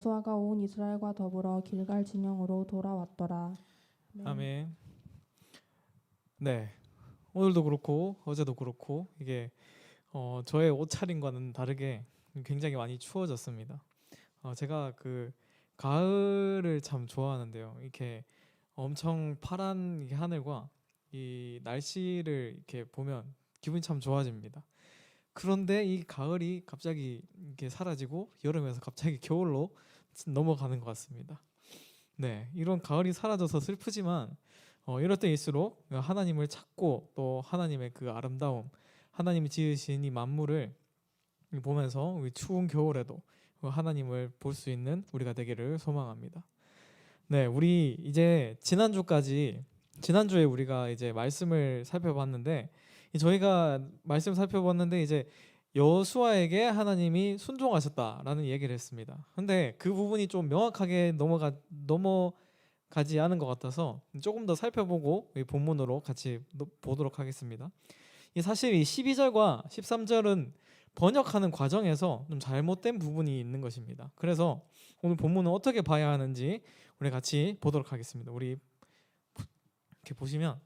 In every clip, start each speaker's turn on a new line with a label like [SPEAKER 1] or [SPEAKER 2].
[SPEAKER 1] 여호수아가 온 이스라엘과 더불어 길갈 진영으로 돌아왔더라. 아멘.
[SPEAKER 2] 아멘. 네, 오늘도 그렇고 어제도 그렇고 이게 저의 옷차림과는 다르게 굉장히 많이 추워졌습니다. 제가 그 가을을 참 좋아하는데요. 이렇게 엄청 파란 이 하늘과 이 날씨를 이렇게 보면 기분이 참 좋아집니다. 그런데 이 가을이 갑자기 이렇게 사라지고 여름에서 갑자기 겨울로 넘어가는 것 같습니다. 네, 이런 가을이 사라져서 슬프지만 이럴 때일수록 하나님을 찾고 또 하나님의 그 아름다움, 하나님이 지으신 이 만물을 보면서 우리 추운 겨울에도 하나님을 볼 수 있는 우리가 되기를 소망합니다. 네, 우리 이제 지난주에 우리가 이제 말씀을 살펴봤는데 저희가 말씀 살펴봤는데 이제 여호수아에게 하나님이 순종하셨다라는 얘기를 했습니다. 근데 그 부분이 좀 명확하게 넘어가지 않은 것 같아서 조금 더 살펴보고 이 본문으로 같이 보도록 하겠습니다. 사실 이 12절과 13절은 번역하는 과정에서 좀 잘못된 부분이 있는 것입니다. 그래서 오늘 본문은 어떻게 봐야 하는지 우리 같이 보도록 하겠습니다. 우리 이렇게 보시면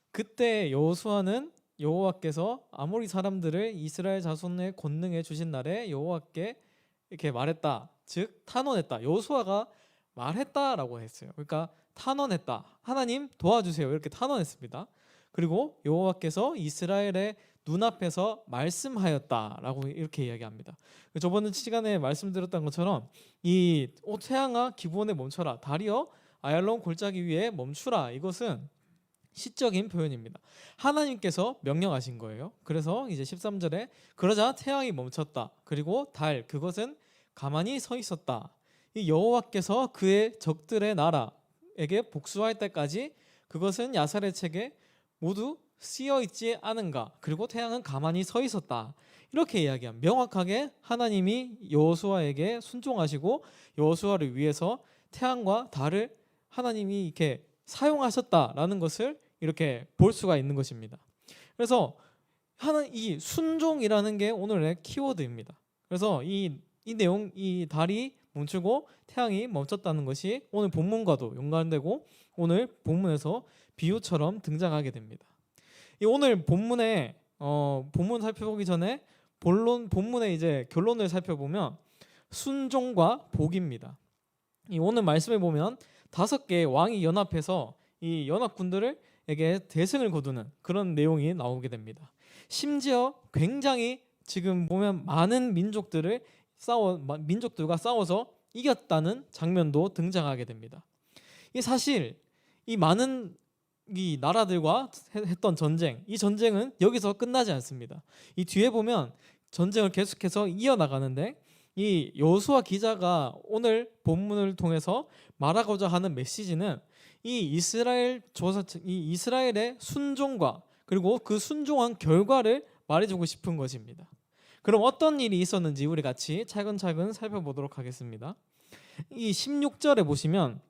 [SPEAKER 2] 그때 여호수아는 여호와께서 아모리 사람들을 이스라엘 자손의 권능에 주신 날에 여호와께 이렇게 말했다. 즉 탄원했다. 여호수아가 말했다라고 했어요. 그러니까 탄원했다. 하나님 도와주세요. 이렇게 탄원했습니다. 그리고 여호와께서 이스라엘의 눈앞에서 말씀하였다라고 이렇게 이야기합니다. 저번 시간에 말씀드렸던 것처럼 이 태양아 기브온에 멈춰라. 달이여 아얄론 골짜기 위에 멈추라. 이것은 시적인 표현입니다. 하나님께서 명령하신 거예요. 그래서 이제 13절에 그러자 태양이 멈췄다. 그리고 달 그것은 가만히 서 있었다. 이 여호와께서 그의 적들의 나라에게 복수할 때까지 그것은 야살의 책에 모두 쓰여 있지 않은가. 그리고 태양은 가만히 서 있었다. 이렇게 이야기합니다. 명확하게 하나님이 여호수아에게 순종하시고 여호수아를 위해서 태양과 달을 하나님이 이렇게 사용하셨다라는 것을 이렇게 볼 수가 있는 것입니다. 그래서 이 순종이라는 게 오늘의 키워드입니다. 그래서 이 내용, 이 달이 멈추고 태양이 멈췄다는 것이 오늘 본문과도 연관되고 오늘 본문에서 비유처럼 등장하게 됩니다. 이 오늘 본문에 본문 살펴보기 전에 본문의 이제 결론을 살펴보면 순종과 복입니다. 이 오늘 말씀에 보면 5개의 왕이 연합해서 이 연합군들에게 대승을 거두는 그런 내용이 나오게 됩니다. 심지어 굉장히 지금 보면 많은 민족들과 싸워서 이겼다는 장면도 등장하게 됩니다. 이 사실 이 많은 이 나라들과 했던 전쟁, 이 전쟁은 여기서 끝나지 않습니다. 이 뒤에 보면 전쟁을 계속해서 이어나가는데 이 여호수아 기자가 오늘 본문을 통해서 말하고자 하는 메시지는 이 이스라엘의 순종과 그리고 그 순종한 결과를 말해주고 싶은 것입니다. 그럼 어떤 일이 있었는지 우리 같이 차근차근 살펴보도록 하겠습니다. 이 16절에 보시면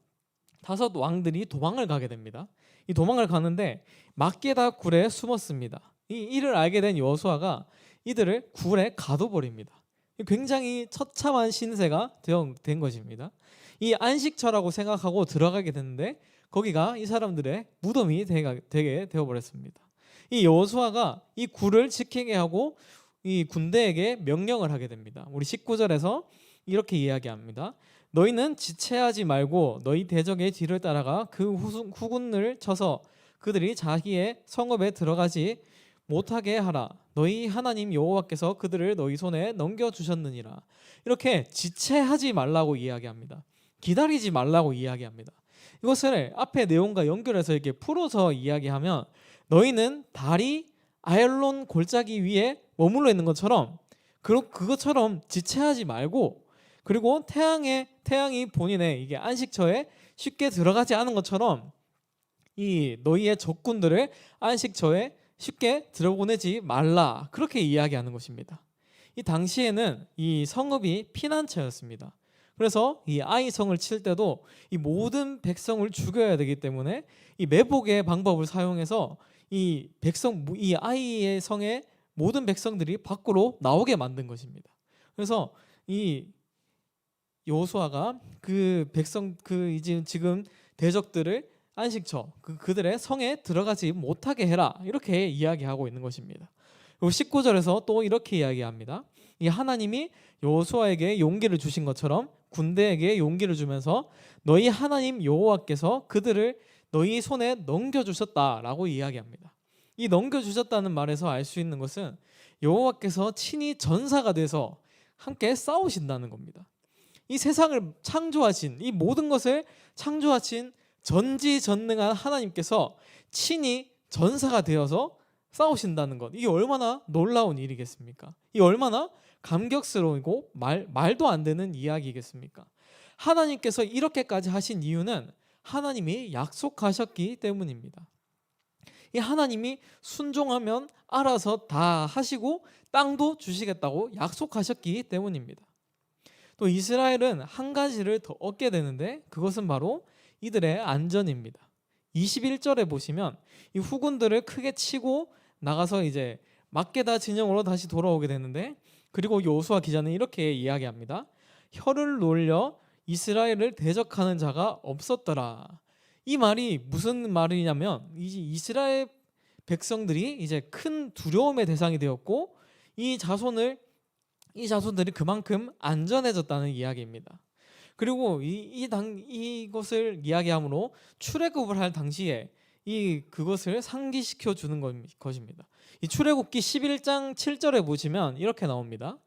[SPEAKER 2] 5 왕들이 도망을 가게 됩니다. 이 도망을 가는데 막게다 굴에 숨었습니다. 이 일을 알게 된 여호수아가 이들을 굴에 가둬버립니다. 굉장히 처참한 신세가 된 것입니다. 이 안식처라고 생각하고 들어가게 됐는데 거기가 이 사람들의 무덤이 되게 되어버렸습니다. 이 여호수아가 이 굴을 지키게 하고 이 군대에게 명령을 하게 됩니다. 우리 19절에서 이렇게 이야기합니다. 너희는 지체하지 말고 너희 대적의 뒤를 따라가 그 후군을 쳐서 그들이 자기의 성읍에 들어가지 못하게 하라. 너희 하나님 여호와께서 그들을 너희 손에 넘겨주셨느니라. 이렇게 지체하지 말라고 이야기합니다. 기다리지 말라고 이야기합니다. 이것을 앞의 내용과 연결해서 이렇게 풀어서 이야기하면 너희는 달이 아얄론 골짜기 위에 머물러 있는 것처럼 그것처럼 지체하지 말고 그리고 태양이 본인의 이게 안식처에 쉽게 들어가지 않은 것처럼 이 너희의 적군들을 안식처에 쉽게 들어보내지 말라. 그렇게 이야기하는 것입니다. 이 당시에는 이 성읍이 피난처였습니다. 그래서 이 아이 성을 칠 때도 이 모든 백성을 죽여야 되기 때문에 이 매복의 방법을 사용해서 이 아이의 성의 모든 백성들이 밖으로 나오게 만든 것입니다. 그래서 이 여호수아가 그 백성 이제 지금 대적들을 안식처 그들의 성에 들어가지 못하게 해라 이렇게 이야기하고 있는 것입니다. 그리고 19절에서 또 이렇게 이야기합니다. 이 하나님이 여호수아에게 용기를 주신 것처럼 군대에게 용기를 주면서 너희 하나님 여호와께서 그들을 너희 손에 넘겨주셨다라고 이야기합니다. 이 넘겨주셨다는 말에서 알 수 있는 것은 여호와께서 친히 전사가 돼서 함께 싸우신다는 겁니다. 이 세상을 창조하신 이 모든 것을 창조하신 전지전능한 하나님께서 친히 전사가 되어서 싸우신다는 것, 이게 얼마나 놀라운 일이겠습니까? 이 얼마나 감격스러우고 말도 안 되는 이야기겠습니까? 하나님께서 이렇게까지 하신 이유는 하나님이 약속하셨기 때문입니다. 이 하나님이 순종하면 알아서 다 하시고 땅도 주시겠다고 약속하셨기 때문입니다. 또 이스라엘은 한 가지를 더 얻게 되는데 그것은 바로 이들의 안전입니다. 21절에 보시면 이 후군들을 크게 치고 나가서 이제 막게다 진영으로 다시 돌아오게 되는데, 그리고 여호수아 기자는 이렇게 이야기합니다. 혀를 놀려 이스라엘을 대적하는 자가 없었더라. 이 말이 무슨 말이냐면 이스라엘 백성들이 이제 큰 두려움의 대상이 되었고 이 자손들이 그만큼 안전해졌다는 이야기입니다. 그리고 이것을 이야기함으로 출애굽을 할 당시에 그것을 상기시켜 주는 것입니다. 이 출애굽기 11장 7절에 보시면 이렇게 나옵니다.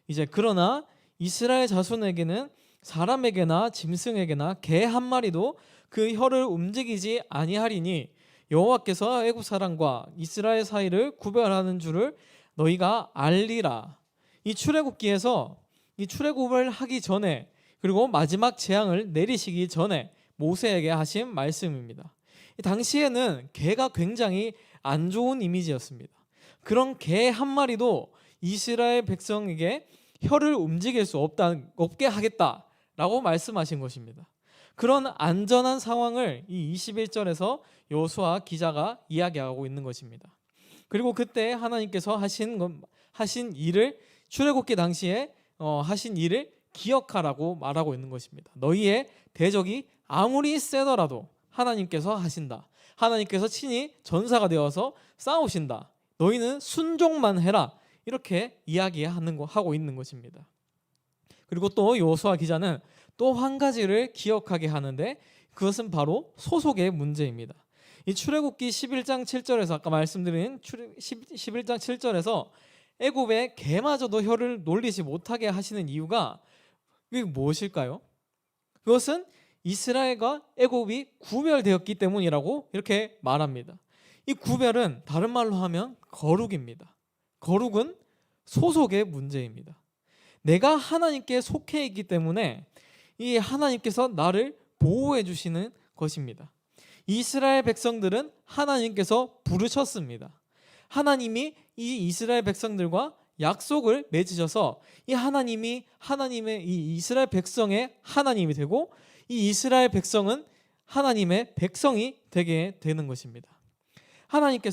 [SPEAKER 2] 이제 그러나 이스라엘 자손에게는 사람에게나 짐승에게나 개 한 마리도 그 혀를 움직이지 아니하리니 여호와께서 애굽 사람과 이스라엘 사이를 구별하는 줄을 너희가 알리라. 이 출애굽기에서 이 출애굽을 하기 전에 그리고 마지막 재앙을 내리시기 전에 모세에게 하신 말씀입니다. 당시에는 개가 굉장히 안 좋은 이미지였습니다. 그런 개 한 마리도 이스라엘 백성에게 혀를 움직일 수 없게 하겠다라고 말씀하신 것입니다. 그런 안전한 상황을 이 21절에서 여호수아 기자가 이야기하고 있는 것입니다. 그리고 그때 하나님께서 하신 일을 출애굽기 당시에 하신 일을 기억하라고 말하고 있는 것입니다. 너희의 대적이 아무리 세더라도 하나님께서 하신다. 하나님께서 친히 전사가 되어서 싸우신다. 너희는 순종만 해라. 이렇게 하고 있는 것입니다. 그리고 또 여호수아 기자는 또 한 가지를 기억하게 하는데 그것은 바로 소속의 문제입니다. 이 출애굽기 11장 7절에서 아까 말씀드린 11장 7절에서 애굽의 개마저도 혀를 놀리지 못하게 하시는 이유가 이게 무엇일까요? 그것은 이스라엘과 애굽이 구별되었기 때문이라고 이렇게 말합니다. 이 구별은 다른 말로 하면 거룩입니다. 거룩은 소속의 문제입니다. 내가 하나님께 속해 있기 때문에 이 하나님께서 나를 보호해 주시는 것입니다. 이스라엘 백성들은 하나님께서 부르셨습니다. 하나님이 이 이스라엘 백성들과 약속을 맺으셔서 이 하나님의 이 이스라엘 백성의 하나님이 되고 이 이스라엘 백성은 하나님의 백성이 되게 되는 것입니다. 하나님께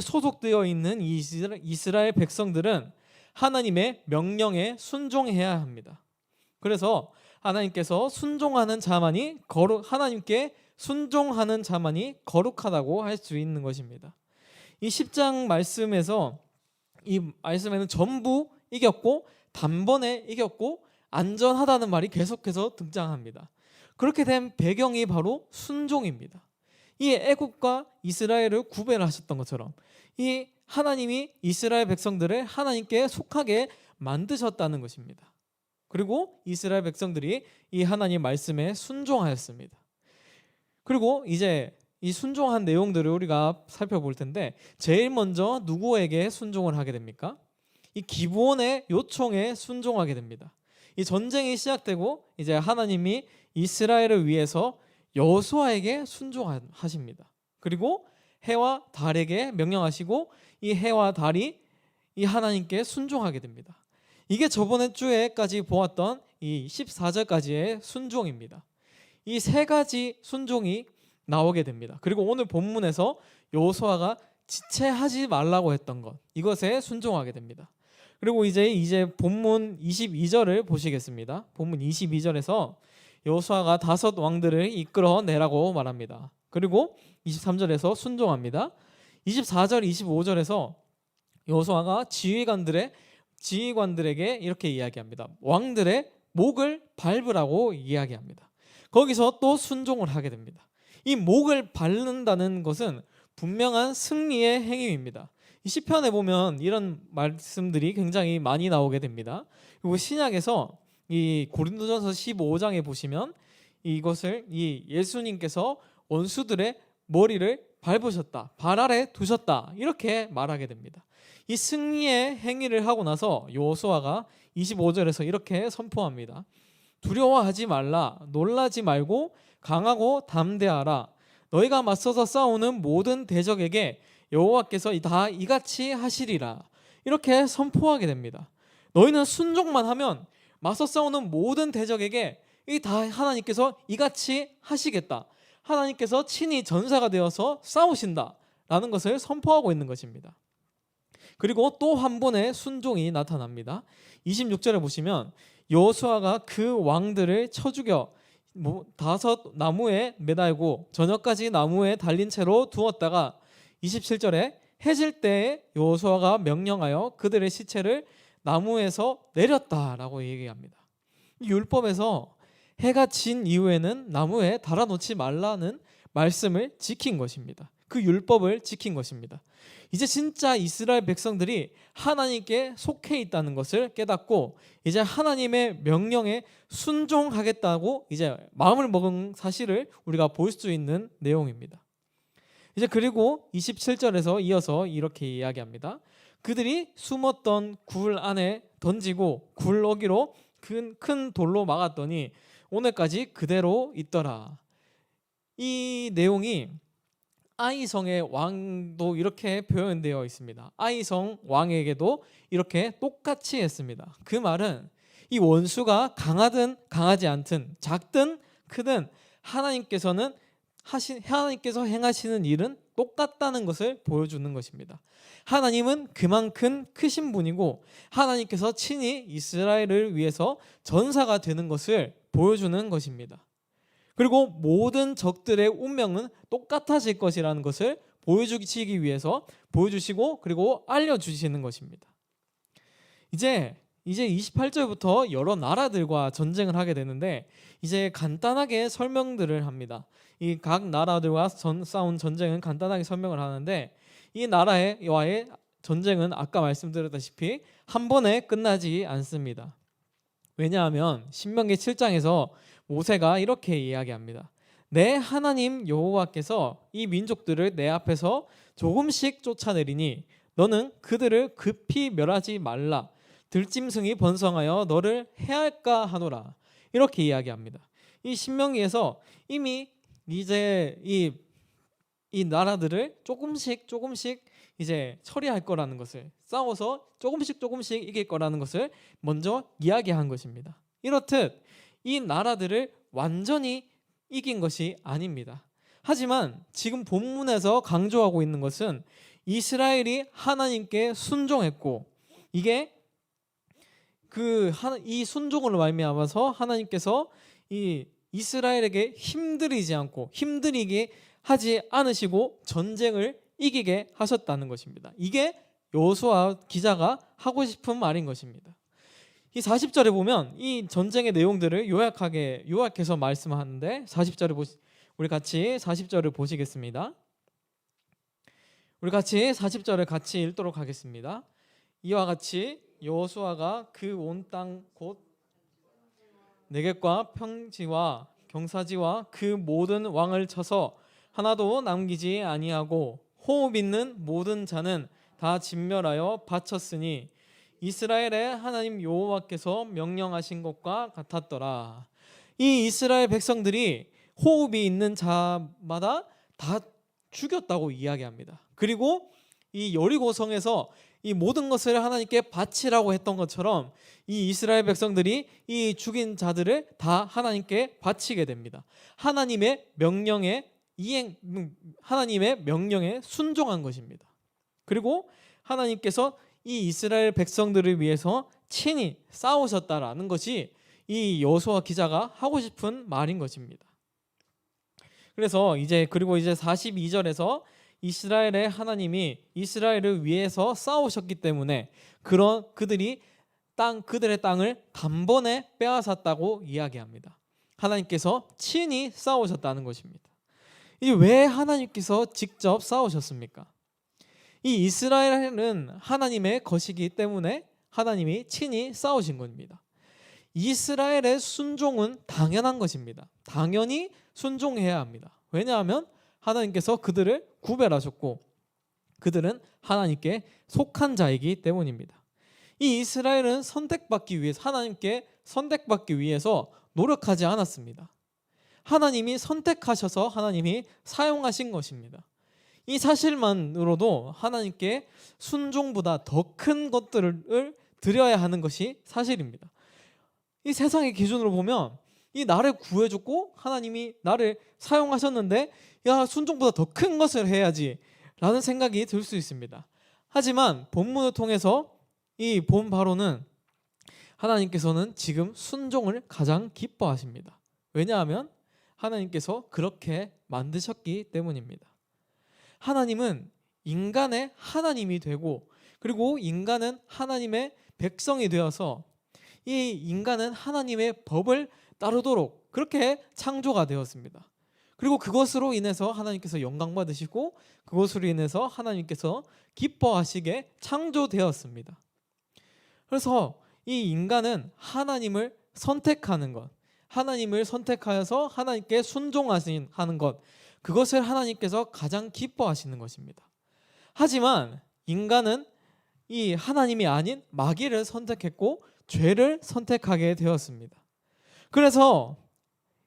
[SPEAKER 2] 소속되어 있는 이 이스라엘 백성들은 하나님의 명령에 순종해야 합니다. 그래서 하나님께서 하나님께 순종하는 자만이 거룩하다고 할 수 있는 것입니다. 이 10장 말씀에는 전부 이겼고 단번에 이겼고 안전하다는 말이 계속해서 등장합니다. 그렇게 된 배경이 바로 순종입니다. 이 애굽과 이스라엘을 구별하셨던 것처럼 이 하나님이 이스라엘 백성들을 하나님께 속하게 만드셨다는 것입니다. 그리고 이스라엘 백성들이 이 하나님 말씀에 순종하였습니다. 그리고 이제 이 순종한 내용들을 우리가 살펴볼 텐데 제일 먼저 누구에게 순종을 하게 됩니까? 이 기브온의 요청에 순종하게 됩니다. 이 전쟁이 시작되고 이제 하나님이 이스라엘을 위해서 여호수아에게 순종하십니다. 그리고 해와 달에게 명령하시고 이 해와 달이 이 하나님께 순종하게 됩니다. 이게 저번에 주에까지 보았던 이 14절까지의 순종입니다. 이 세 가지 순종이 나오게 됩니다. 그리고 오늘 본문에서 여호수아가 지체하지 말라고 했던 것, 이것에 순종하게 됩니다. 그리고 이제 본문 22절을 보시겠습니다. 본문 22절에서 여호수아가 5 왕들을 이끌어내라고 말합니다. 그리고 23절에서 순종합니다. 24절, 25절에서 여호수아가 지휘관들에게 이렇게 이야기합니다. 왕들의 목을 밟으라고 이야기합니다. 거기서 또 순종을 하게 됩니다. 이 목을 밟는다는 것은 분명한 승리의 행위입니다. 이 시편에 보면 이런 말씀들이 굉장히 많이 나오게 됩니다. 그리고 신약에서 이 고린도전서 15장에 보시면 이것을 이 예수님께서 원수들의 머리를 밟으셨다, 발 아래 두셨다, 이렇게 말하게 됩니다. 이 승리의 행위를 하고 나서 여호수아가 25절에서 이렇게 선포합니다. 두려워하지 말라, 놀라지 말고 강하고 담대하라. 너희가 맞서서 싸우는 모든 대적에게 여호와께서 다 이같이 하시리라. 이렇게 선포하게 됩니다. 너희는 순종만 하면 맞서 싸우는 모든 대적에게 이 다 하나님께서 이같이 하시겠다. 하나님께서 친히 전사가 되어서 싸우신다 라는 것을 선포하고 있는 것입니다. 그리고 또 한 번의 순종이 나타납니다. 26절에 보시면 여호수아가 그 왕들을 쳐 죽여 5 나무에 매달고 저녁까지 나무에 달린 채로 두었다가 27절에 해질 때에 여호수아가 명령하여 그들의 시체를 나무에서 내렸다라고 얘기합니다. 이 율법에서 해가 진 이후에는 나무에 달아놓지 말라는 말씀을 지킨 것입니다. 그 율법을 지킨 것입니다. 이제 진짜 이스라엘 백성들이 하나님께 속해 있다는 것을 깨닫고 이제 하나님의 명령에 순종하겠다고 이제 마음을 먹은 사실을 우리가 볼 수 있는 내용입니다. 이제 그리고 27절에서 이어서 이렇게 이야기합니다. 그들이 숨었던 굴 안에 던지고 굴러기로 큰 돌로 막았더니 오늘까지 그대로 있더라. 이 내용이 아이성의 왕도 이렇게 표현되어 있습니다. 아이성 왕에게도 이렇게 똑같이 했습니다. 그 말은 이 원수가 강하든 강하지 않든 작든 크든 하나님께서 행하시는 일은 똑같다는 것을 보여주는 것입니다. 하나님은 그만큼 크신 분이고 하나님께서 친히 이스라엘을 위해서 전사가 되는 것을 보여주는 것입니다. 그리고 모든 적들의 운명은 똑같아질 것이라는 것을 보여주시기 위해서 보여주시고 그리고 알려주시는 것입니다. 이제 28절부터 여러 나라들과 전쟁을 하게 되는데 이제 간단하게 설명들을 합니다. 이 각 나라들과 싸운 전쟁은 간단하게 설명을 하는데 이 나라와의 전쟁은 아까 말씀드렸다시피 한 번에 끝나지 않습니다. 왜냐하면 신명기 7장에서 모세가 이렇게 이야기합니다. 내 하나님 여호와께서 이 민족들을 내 앞에서 조금씩 쫓아내리니 너는 그들을 급히 멸하지 말라. 들짐승이 번성하여 너를 해할까 하노라. 이렇게 이야기합니다. 이 신명기에서 이미 이제 이 나라들을 조금씩 이제 처리할 거라는 것을, 싸워서 조금씩 이길 거라는 것을 먼저 이야기한 것입니다. 이렇듯 이 나라들을 완전히 이긴 것이 아닙니다. 하지만 지금 본문에서 강조하고 있는 것은 이스라엘이 하나님께 순종했고 이게 이 순종으로 말미암아서 하나님께서 이 이스라엘에게 힘들이게 하지 않으시고 전쟁을 이기게 하셨다는 것입니다. 이게 여호수아 기자가 하고 싶은 말인 것입니다. 이 40절에 보면 이 전쟁의 내용들을 요약해서 말씀하는데 40절에 우리 같이 40절을 보시겠습니다. 우리 같이 40절을 같이 읽도록 하겠습니다. 이와 같이 여호수아가 그 온 땅 곧 네겝과 평지와 경사지와 그 모든 왕을 쳐서 하나도 남기지 아니하고 호흡 있는 모든 자는 다 진멸하여 바쳤으니 이스라엘의 하나님 여호와께서 명령하신 것과 같았더라. 이 이스라엘 백성들이 호흡이 있는 자마다 다 죽였다고 이야기합니다. 그리고 이 여리고성에서 이 모든 것을 하나님께 바치라고 했던 것처럼 이 이스라엘 백성들이 이 죽인 자들을 다 하나님께 바치게 됩니다. 하나님의 명령에 순종한 것입니다. 그리고 하나님께서 이 이스라엘 백성들을 위해서 친히 싸우셨다라는 것이 이 여호수아 기자가 하고 싶은 말인 것입니다. 그래서 이제 42절에서 이스라엘의 하나님이 이스라엘을 위해서 싸우셨기 때문에 그들이 그들의 땅을 단번에 빼앗았다고 이야기합니다. 하나님께서 친히 싸우셨다는 것입니다. 이 왜 하나님께서 직접 싸우셨습니까? 이 이스라엘은 하나님의 것이기 때문에 하나님이 친히 싸우신 겁니다. 이스라엘의 순종은 당연한 것입니다. 당연히 순종해야 합니다. 왜냐하면 하나님께서 그들을 구별하셨고 그들은 하나님께 속한 자이기 때문입니다. 이 이스라엘은 하나님께 선택받기 위해서 노력하지 않았습니다. 하나님이 선택하셔서 하나님이 사용하신 것입니다. 이 사실만으로도 하나님께 순종보다 더 큰 것들을 드려야 하는 것이 사실입니다. 이 세상의 기준으로 보면 이 나를 구해줬고 하나님이 나를 사용하셨는데 야, 순종보다 더 큰 것을 해야지 라는 생각이 들 수 있습니다. 하지만 본문을 통해서 이 본 바로는 하나님께서는 지금 순종을 가장 기뻐하십니다. 왜냐하면 하나님께서 그렇게 만드셨기 때문입니다. 하나님은 인간의 하나님이 되고 그리고 인간은 하나님의 백성이 되어서 이 인간은 하나님의 법을 따르도록 그렇게 창조가 되었습니다. 그리고 그것으로 인해서 하나님께서 영광 받으시고 그것으로 인해서 하나님께서 기뻐하시게 창조되었습니다. 그래서 이 인간은 하나님을 선택하는 것, 하나님을 선택하여서 하나님께 순종하는 것, 그것을 하나님께서 가장 기뻐하시는 것입니다. 하지만 인간은 이 하나님이 아닌 마귀를 선택했고 죄를 선택하게 되었습니다. 그래서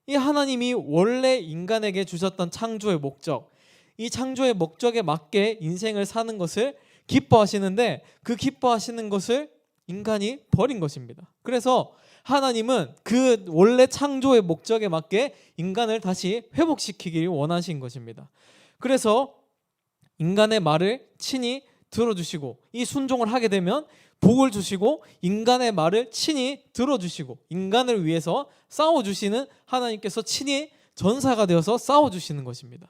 [SPEAKER 2] 이 하나님이 원래 인간에게 주셨던 창조의 목적, 이 창조의 목적에 맞게 인생을 사는 것을 기뻐하시는데 그 기뻐하시는 것을 인간이 버린 것입니다. 그래서 하나님은 그 원래 창조의 목적에 맞게 인간을 다시 회복시키길 원하신 것입니다. 그래서 인간의 말을 친히 들어주시고 이 순종을 하게 되면 복을 주시고 인간의 말을 친히 들어주시고 인간을 위해서 싸워주시는 하나님께서 친히 전사가 되어서 싸워주시는 것입니다.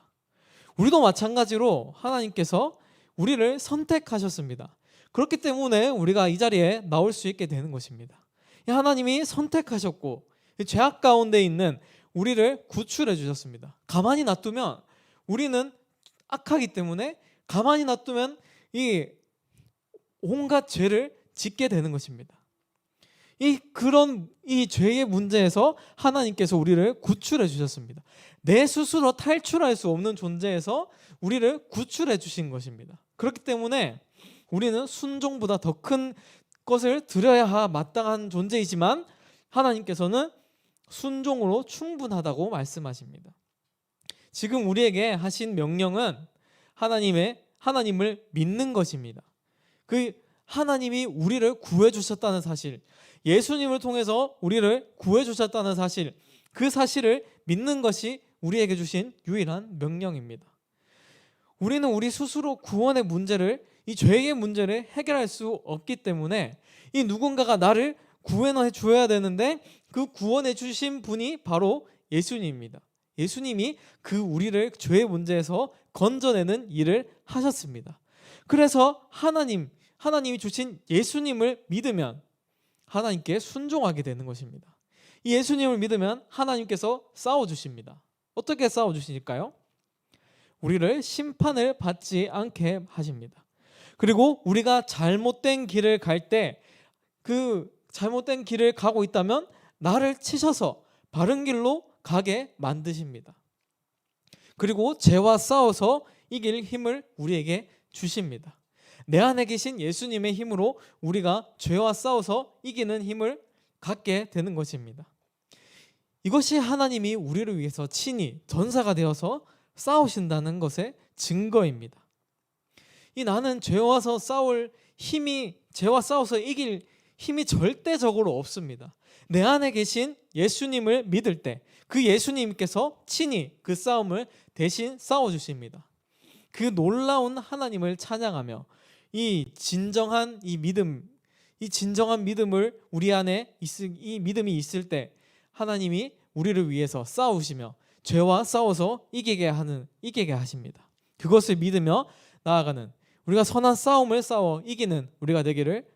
[SPEAKER 2] 우리도 마찬가지로 하나님께서 우리를 선택하셨습니다. 그렇기 때문에 우리가 이 자리에 나올 수 있게 되는 것입니다. 하나님이 선택하셨고 죄악 가운데 있는 우리를 구출해 주셨습니다. 가만히 놔두면 우리는 악하기 때문에 가만히 놔두면 이 온갖 죄를 짓게 되는 것입니다. 이 죄의 문제에서 하나님께서 우리를 구출해 주셨습니다. 내 스스로 탈출할 수 없는 존재에서 우리를 구출해 주신 것입니다. 그렇기 때문에 우리는 순종보다 더 큰 것을 드려야 마땅한 존재이지만 하나님께서는 순종으로 충분하다고 말씀하십니다. 지금 우리에게 하신 명령은 하나님을 믿는 것입니다. 그 하나님이 우리를 구해 주셨다는 사실, 예수님을 통해서 우리를 구해 주셨다는 사실, 그 사실을 믿는 것이 우리에게 주신 유일한 명령입니다. 우리는 우리 스스로 구원의 문제를, 이 죄의 문제를 해결할 수 없기 때문에 이 누군가가 나를 구원해 줘야 되는데 그 구원해 주신 분이 바로 예수님입니다. 예수님이 우리를 죄의 문제에서 건져내는 일을 하셨습니다. 그래서 하나님이 주신 예수님을 믿으면 하나님께 순종하게 되는 것입니다. 이 예수님을 믿으면 하나님께서 싸워주십니다. 어떻게 싸워주실까요? 우리를 심판을 받지 않게 하십니다. 그리고 우리가 잘못된 길을 갈 때 그 잘못된 길을 가고 있다면 나를 치셔서 바른 길로 가게 만드십니다. 그리고 죄와 싸워서 이길 힘을 우리에게 주십니다. 내 안에 계신 예수님의 힘으로 우리가 죄와 싸워서 이기는 힘을 갖게 되는 것입니다. 이것이 하나님이 우리를 위해서 친히 전사가 되어서 싸우신다는 것의 증거입니다. 나는 죄와 싸워서 이길 힘이 절대적으로 없습니다. 내 안에 계신 예수님을 믿을 때 그 예수님께서 친히 그 싸움을 대신 싸워주십니다. 그 놀라운 하나님을 찬양하며 이 진정한 이 믿음, 이 진정한 믿음을 우리 안에 이 믿음이 있을 때 하나님이 우리를 위해서 싸우시며 죄와 싸워서 이기게 하십니다. 그것을 믿으며 나아가는, 우리가 선한 싸움을 싸워 이기는 우리가 되기를